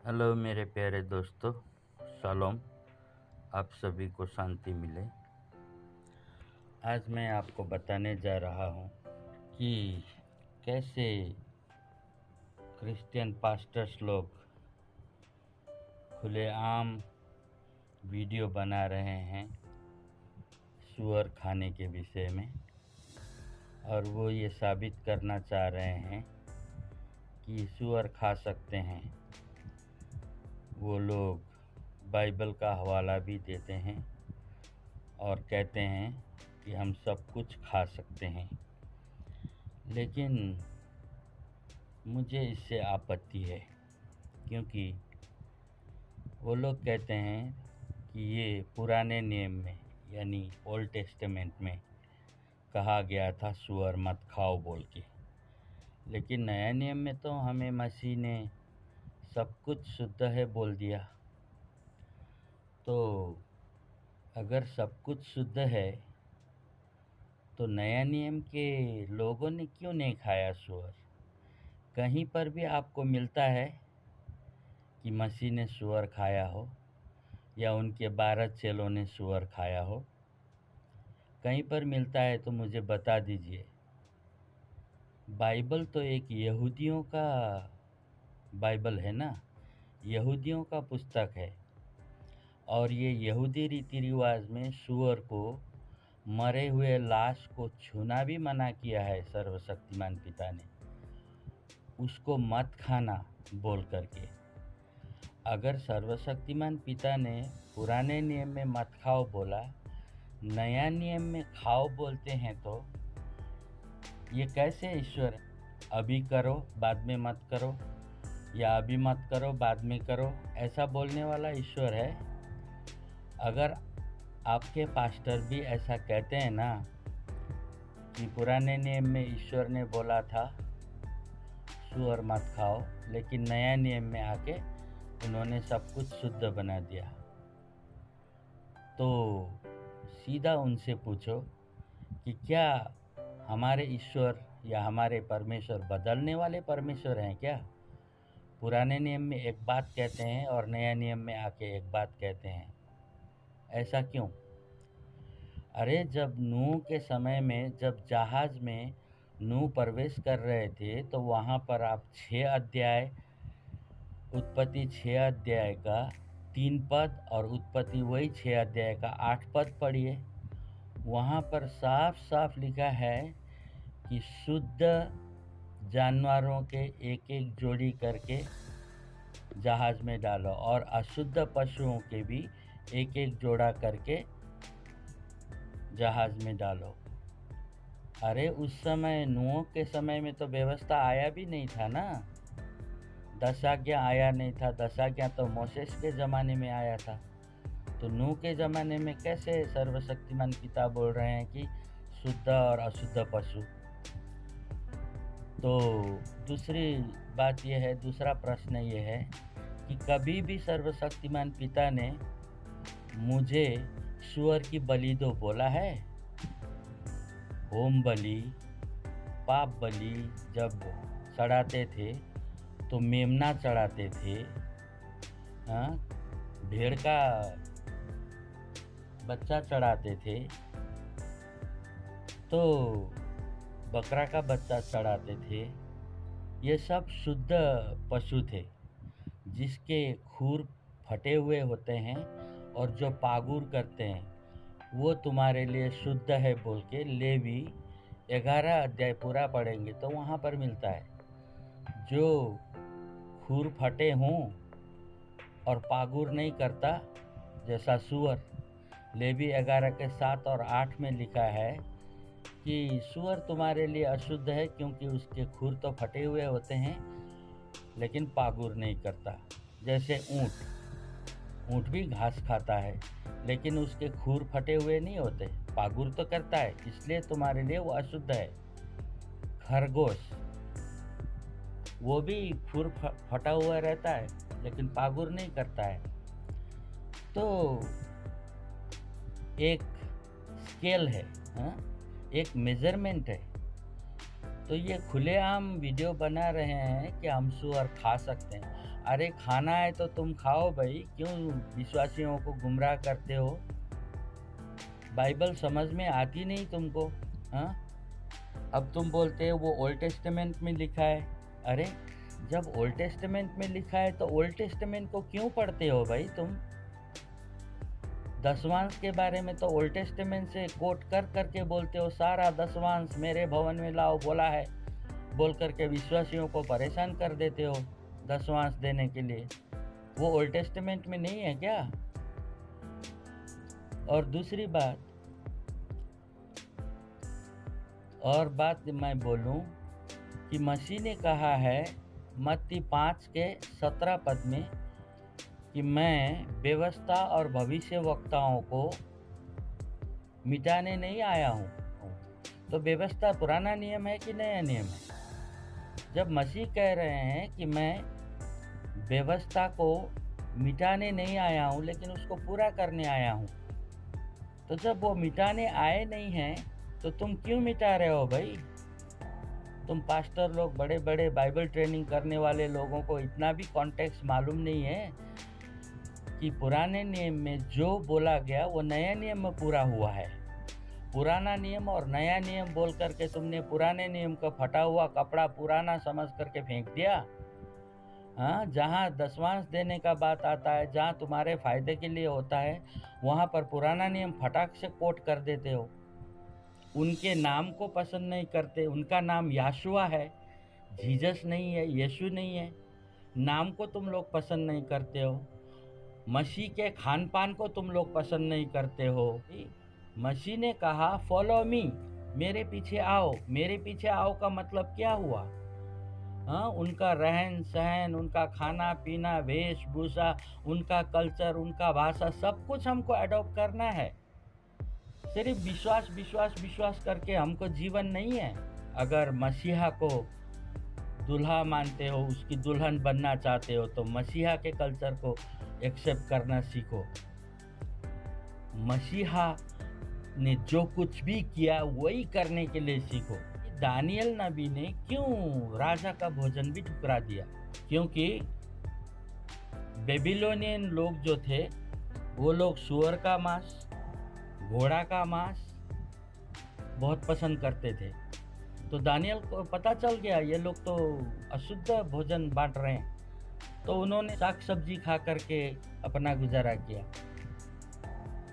Hello मेरे प्यारे दोस्तों, शालोम। आप सभी को शांति मिले। आज मैं आपको बताने जा रहा हूँ कि कैसे क्रिश्चियन पास्टर्स लोग खुलेआम वीडियो बना रहे हैं सूअर खाने के विषय में, और वो ये साबित करना चाह रहे हैं कि सूअर खा सकते हैं। वो लोग बाइबल का हवाला भी देते हैं और कहते हैं कि हम सब कुछ खा सकते हैं, लेकिन मुझे इससे आपत्ति है, क्योंकि वो लोग कहते हैं कि ये पुराने नियम में यानी ओल्ड टेस्टामेंट में कहा गया था सूअर मत खाओ बोल के, लेकिन नया नियम में तो हमें मसीह ने सब कुछ शुद्ध है बोल दिया। तो अगर सब कुछ शुद्ध है तो नया नियम के लोगों ने क्यों नहीं खाया सूअर? कहीं पर भी आपको मिलता है कि मसीह ने सूअर खाया हो या उनके 12 चेलों ने सूअर खाया हो? कहीं पर मिलता है तो मुझे बता दीजिए। बाइबल तो एक यहूदियों का बाइबल है ना, यहूदियों का पुस्तक है, और ये यहूदी रीति रिवाज में सूअर को, मरे हुए लाश को छूना भी मना किया है सर्वशक्तिमान पिता ने, उसको मत खाना बोल करके। अगर सर्वशक्तिमान पिता ने पुराने नियम में मत खाओ बोला, नया नियम में खाओ बोलते हैं, तो ये कैसे ईश्वर है? अभी करो बाद में मत करो, या अभी मत करो बाद में करो, ऐसा बोलने वाला ईश्वर है? अगर आपके पास्टर भी ऐसा कहते हैं ना कि पुराने नियम में ईश्वर ने बोला था सूअर मत खाओ, लेकिन नया नियम में आके उन्होंने सब कुछ शुद्ध बना दिया, तो सीधा उनसे पूछो कि क्या हमारे ईश्वर या हमारे परमेश्वर बदलने वाले परमेश्वर हैं क्या? पुराने नियम में एक बात कहते हैं और नया नियम में आके एक बात कहते हैं, ऐसा क्यों? अरे जब नूह के समय में, जब जहाज में नूह प्रवेश कर रहे थे, तो वहाँ पर आप 6 अध्याय, उत्पत्ति 6 अध्याय का 3 पद और उत्पत्ति वही 6 अध्याय का 8 पद पढ़िए। वहाँ पर साफ साफ लिखा है कि शुद्ध जानवरों के एक एक जोड़ी करके जहाज में डालो, और अशुद्ध पशुओं के भी एक एक जोड़ा करके जहाज में डालो। अरे उस समय नूह के समय में तो व्यवस्था आया भी नहीं था ना, 10 आज्ञा आया नहीं था। 10 आज्ञा तो मोसेस के ज़माने में आया था। तो नूह के ज़माने में कैसे सर्वशक्तिमान पिता बोल रहे हैं कि शुद्ध और अशुद्ध पशु? तो दूसरी बात यह है, दूसरा प्रश्न ये है कि कभी भी सर्वशक्तिमान पिता ने मुझे सूअर की बलि दो बोला है? होम बलि, पाप बलि जब चढ़ाते थे तो मेमना चढ़ाते थे, हाँ, भेड़ का बच्चा चढ़ाते थे, तो बकरा का बच्चा चढ़ाते थे। ये सब शुद्ध पशु थे जिसके खूर फटे हुए होते हैं, और जो पागुर करते हैं वो तुम्हारे लिए शुद्ध है बोल के लेवी 11 अध्याय पूरा पढ़ेंगे तो वहाँ पर मिलता है। जो खूर फटे हों और पागुर नहीं करता, जैसा सूअर, लेवी 11 के 7 और 8 में लिखा है कि सूअर तुम्हारे लिए अशुद्ध है, क्योंकि उसके खुर तो फटे हुए होते हैं लेकिन पागुर नहीं करता। जैसे ऊँट भी घास खाता है लेकिन उसके खुर फटे हुए नहीं होते, पागुर तो करता है, इसलिए तुम्हारे लिए वो अशुद्ध है। खरगोश, वो भी खुर फटा हुआ रहता है लेकिन पागुर नहीं करता है। तो एक स्केल है, हाँ? एक मेजरमेंट है। तो ये खुलेआम वीडियो बना रहे हैं कि हम सुअर खा सकते हैं। अरे खाना है तो तुम खाओ भाई, क्यों विश्वासियों को गुमराह करते हो? बाइबल समझ में आती नहीं तुमको? हाँ, अब तुम बोलते हो वो ओल्ड टेस्टामेंट में लिखा है। अरे जब ओल्ड टेस्टामेंट में लिखा है तो ओल्ड टेस्टामेंट को क्यों पढ़ते हो भाई तुम? दशवांश के बारे में तो ओल्ड टेस्टामेंट से कोट कर करके बोलते हो, सारा दशवांश मेरे भवन में लाओ बोला है बोल करके विश्वासियों को परेशान कर देते हो दशवांश देने के लिए। वो ओल्ड टेस्टामेंट में नहीं है क्या? और दूसरी बात मैं बोलूं कि मसीह ने कहा है मत्ती 5 के 17 पद में कि मैं व्यवस्था और भविष्य वक्ताओं को मिटाने नहीं आया हूँ। तो व्यवस्था पुराना नियम है कि नया नियम है? जब मसीह कह रहे हैं कि मैं व्यवस्था को मिटाने नहीं आया हूँ लेकिन उसको पूरा करने आया हूँ, तो जब वो मिटाने आए नहीं हैं तो तुम क्यों मिटा रहे हो भाई? तुम पास्टर लोग, बड़े बड़े बाइबल ट्रेनिंग करने वाले लोगों को इतना भी कॉन्टेक्स्ट मालूम नहीं है कि पुराने नियम में जो बोला गया वो नया नियम में पूरा हुआ है। पुराना नियम और नया नियम बोल करके तुमने पुराने नियम का फटा हुआ कपड़ा पुराना समझ करके फेंक दिया। हाँ, जहाँ दशवांश देने का बात आता है, जहाँ तुम्हारे फायदे के लिए होता है, वहाँ पर पुराना नियम फटाक से कोट कर देते हो। उनके नाम को पसंद नहीं करते। उनका नाम याशुआ है, जीसस नहीं है, यीशु नहीं है। नाम को तुम लोग पसंद नहीं करते हो। मसीह के खान पान को तुम लोग पसंद नहीं करते हो। मसीह ने कहा फॉलो मी, मेरे पीछे आओ। मेरे पीछे आओ का मतलब क्या हुआ? हाँ, उनका रहन सहन, उनका खाना पीना, वेशभूषा, उनका कल्चर, उनका भाषा, सब कुछ हमको अडॉप्ट करना है। सिर्फ विश्वास विश्वास विश्वास करके हमको जीवन नहीं है। अगर मसीहा को दूल्हा मानते हो, उसकी दुल्हन बनना चाहते हो, तो मसीहा के कल्चर को एक्सेप्ट करना सीखो। मसीहा ने जो कुछ भी किया वही करने के लिए सीखो। दानियल नबी ने क्यों राजा का भोजन भी ठुकरा दिया? क्योंकि बेबीलोनियन लोग जो थे वो लोग सुअर का मांस, घोड़ा का मांस बहुत पसंद करते थे। तो दानियल को पता चल गया ये लोग तो अशुद्ध भोजन बांट रहे हैं, तो उन्होंने साग सब्जी खा करके अपना गुजारा किया।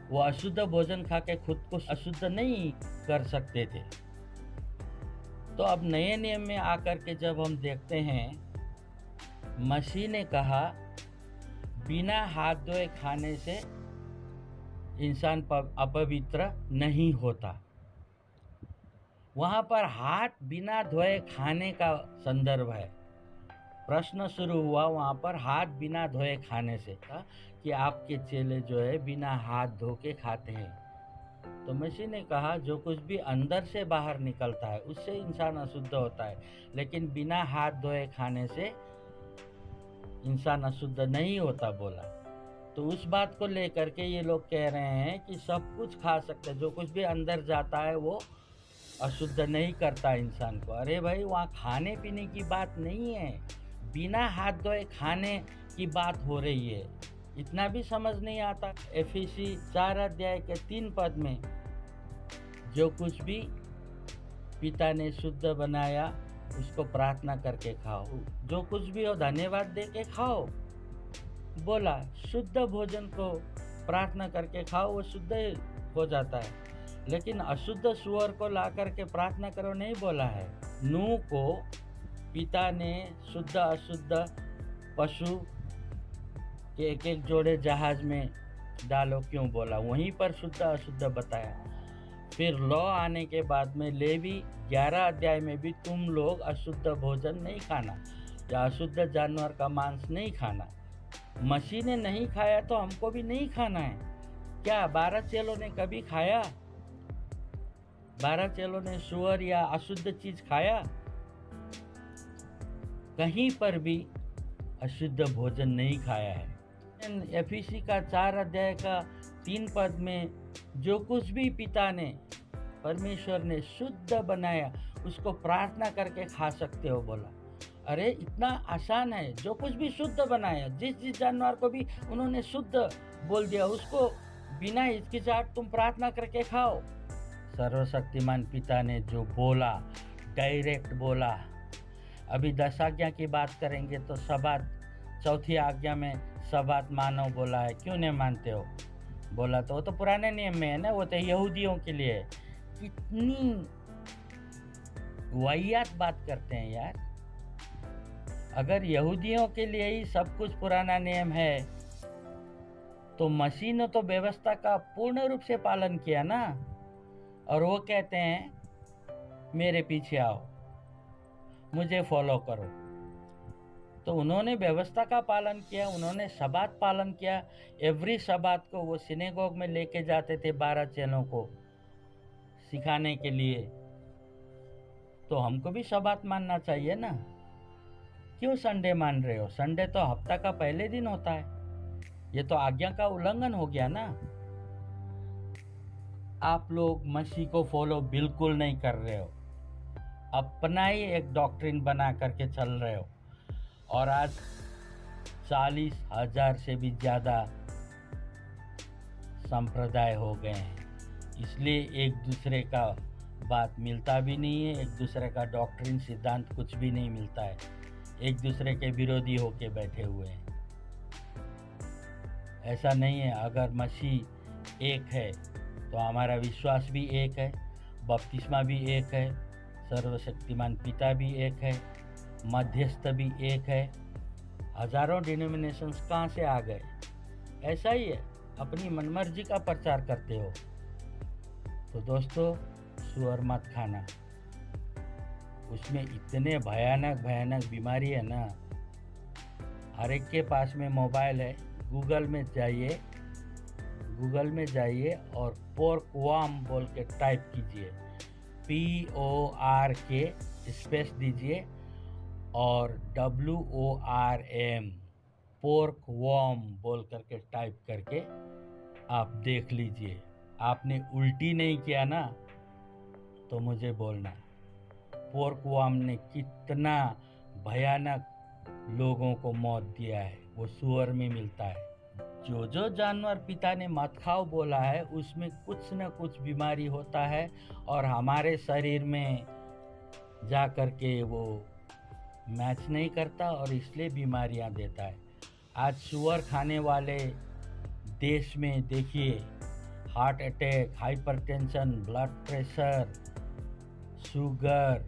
वो अशुद्ध भोजन खा के खुद को अशुद्ध नहीं कर सकते थे। तो अब नए नियम में आकर के जब हम देखते हैं, मसीह ने कहा बिना हाथ धोए खाने से इंसान अपवित्र नहीं होता। वहाँ पर हाथ बिना धोए खाने का संदर्भ है। प्रश्न शुरू हुआ वहाँ पर हाथ बिना धोए खाने से था कि आपके चेले जो है बिना हाथ धो के खाते हैं। तो मसीह ने कहा जो कुछ भी अंदर से बाहर निकलता है उससे इंसान अशुद्ध होता है, लेकिन बिना हाथ धोए खाने से इंसान अशुद्ध नहीं होता बोला। तो उस बात को लेकर के ये लोग कह रहे हैं कि सब कुछ खा सकते हैं, जो कुछ भी अंदर जाता है वो अशुद्ध नहीं करता इंसान को। अरे भाई, वहाँ खाने पीने की बात नहीं है, बिना हाथ धोए खाने की बात हो रही है। इतना भी समझ नहीं आता। एफिसी 4 अध्याय के 3 पद में जो कुछ भी पिता ने शुद्ध बनाया उसको प्रार्थना करके खाओ, जो कुछ भी हो धन्यवाद दे के खाओ। बोला शुद्ध भोजन को प्रार्थना करके खाओ, वो शुद्ध हो जाता है। लेकिन अशुद्ध सुअर को ला करके प्रार्थना करो नहीं बोला है। नूह को पिता ने शुद्ध अशुद्ध पशु के एक एक जोड़े जहाज में डालो क्यों बोला? वहीं पर शुद्ध अशुद्ध बताया। फिर लौ आने के बाद में लेवी 11 अध्याय में भी तुम लोग अशुद्ध भोजन नहीं खाना या अशुद्ध जानवर का मांस नहीं खाना। मसीह ने नहीं खाया तो हमको भी नहीं खाना है क्या? 12 चेलों ने कभी खाया? 12 चेलों ने सुअर या अशुद्ध चीज खाया? कहीं पर भी अशुद्ध भोजन नहीं खाया है। एफिसी का 4 अध्याय का 3 पद में जो कुछ भी पिता ने, परमेश्वर ने शुद्ध बनाया उसको प्रार्थना करके खा सकते हो। बोला अरे इतना आसान है, जो कुछ भी शुद्ध बनाया, जिस जानवर को भी उन्होंने शुद्ध बोल दिया, उसको बिना हिचकिचाहट तुम प्रार्थना करके खाओ। सर्वशक्तिमान पिता ने जो बोला, डायरेक्ट बोला। अभी 10 आज्ञा की बात करेंगे तो सबात, चौथी आज्ञा में सबात मानो बोला है, क्यों नहीं मानते हो? बोला तो वो तो पुराने नियम में है ना, वो तो यहूदियों के लिए है। कितनी वाहियात बात करते हैं यार। अगर यहूदियों के लिए ही सब कुछ पुराना नियम है तो मसीह ने तो व्यवस्था का पूर्ण रूप से पालन किया ना। और वो कहते हैं मेरे पीछे आओ, मुझे फॉलो करो। तो उन्होंने व्यवस्था का पालन किया, उन्होंने सबात पालन किया। एवरी सबात को वो सिनेगोग में लेके जाते थे 12 चेलों को सिखाने के लिए। तो हमको भी सबात मानना चाहिए ना। क्यों संडे मान रहे हो? संडे तो हफ्ता का पहले दिन होता है। ये तो आज्ञा का उल्लंघन हो गया ना। आप लोग मसीह को फॉलो बिल्कुल नहीं कर रहे हो, अपना ही एक डॉक्ट्रिन बना करके चल रहे हो। और आज 40,000 से भी ज़्यादा संप्रदाय हो गए हैं, इसलिए एक दूसरे का बात मिलता भी नहीं है, एक दूसरे का डॉक्ट्रिन सिद्धांत कुछ भी नहीं मिलता है। एक दूसरे के विरोधी होके बैठे हुए हैं। ऐसा नहीं है। अगर मसीह एक है तो हमारा विश्वास भी एक है, बपतिस्मा भी एक है, सर्वशक्तिमान पिता भी एक है, मध्यस्थ भी एक है। हजारों डिनोमिनेशंस कहाँ से आ गए? ऐसा ही है, अपनी मनमर्जी का प्रचार करते हो। तो दोस्तों, सुअर मत खाना, उसमें इतने भयानक बीमारी है ना। हर एक के पास में मोबाइल है, गूगल में जाइए और पोर्क वर्म बोल के टाइप कीजिए, PORK स्पेस दीजिए और WORM पोर्क वर्म बोल करके टाइप करके आप देख लीजिए। आपने उल्टी नहीं किया ना तो मुझे बोलना। पोर्क वर्म ने कितना भयानक लोगों को मौत दिया है, वो सुअर में मिलता है। जो जानवर पिता ने मत खाओ बोला है, उसमें कुछ न कुछ बीमारी होता है और हमारे शरीर में जा कर के वो मैच नहीं करता और इसलिए बीमारियां देता है। आज सुअर खाने वाले देश में देखिए, heart attack, hypertension, blood pressure, sugar,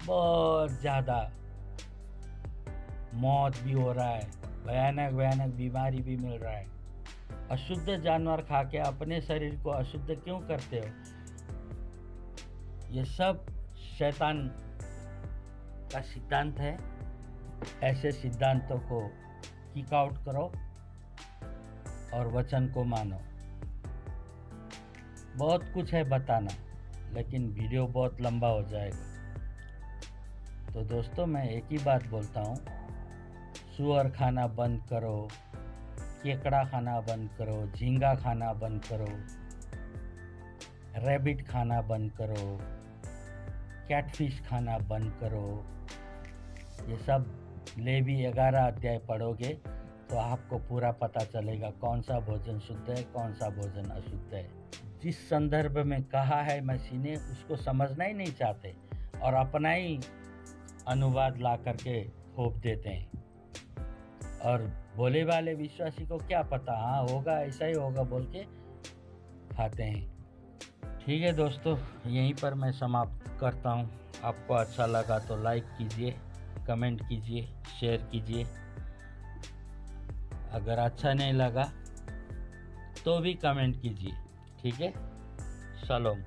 बहुत ज़्यादा मौत भी हो रहा है, भयानक बीमारी भी मिल रहा है। अशुद्ध जानवर खा के अपने शरीर को अशुद्ध क्यों करते हो? ये सब शैतान का सिद्धांत है। ऐसे सिद्धांतों को किक आउट करो और वचन को मानो। बहुत कुछ है बताना, लेकिन वीडियो बहुत लंबा हो जाएगा। तो दोस्तों, मैं एक ही बात बोलता हूँ, सुअर खाना बंद करो, केकड़ा खाना बंद करो, झींगा खाना बंद करो, रैबिट खाना बंद करो, कैटफिश खाना बंद करो। ये सब लेवी 11 अध्याय पढ़ोगे तो आपको पूरा पता चलेगा कौन सा भोजन शुद्ध है, कौन सा भोजन अशुद्ध है। जिस संदर्भ में कहा है मसीह ने, उसको समझना ही नहीं चाहते और अपना ही अनुवाद ला करके थोप देते हैं। और भोले वाले विश्वासी को क्या पता, हाँ होगा, ऐसा ही होगा बोल के खाते हैं। ठीक है दोस्तों, यहीं पर मैं समाप्त करता हूँ। आपको अच्छा लगा तो लाइक कीजिए, कमेंट कीजिए, शेयर कीजिए। अगर अच्छा नहीं लगा तो भी कमेंट कीजिए। ठीक है, शलोम।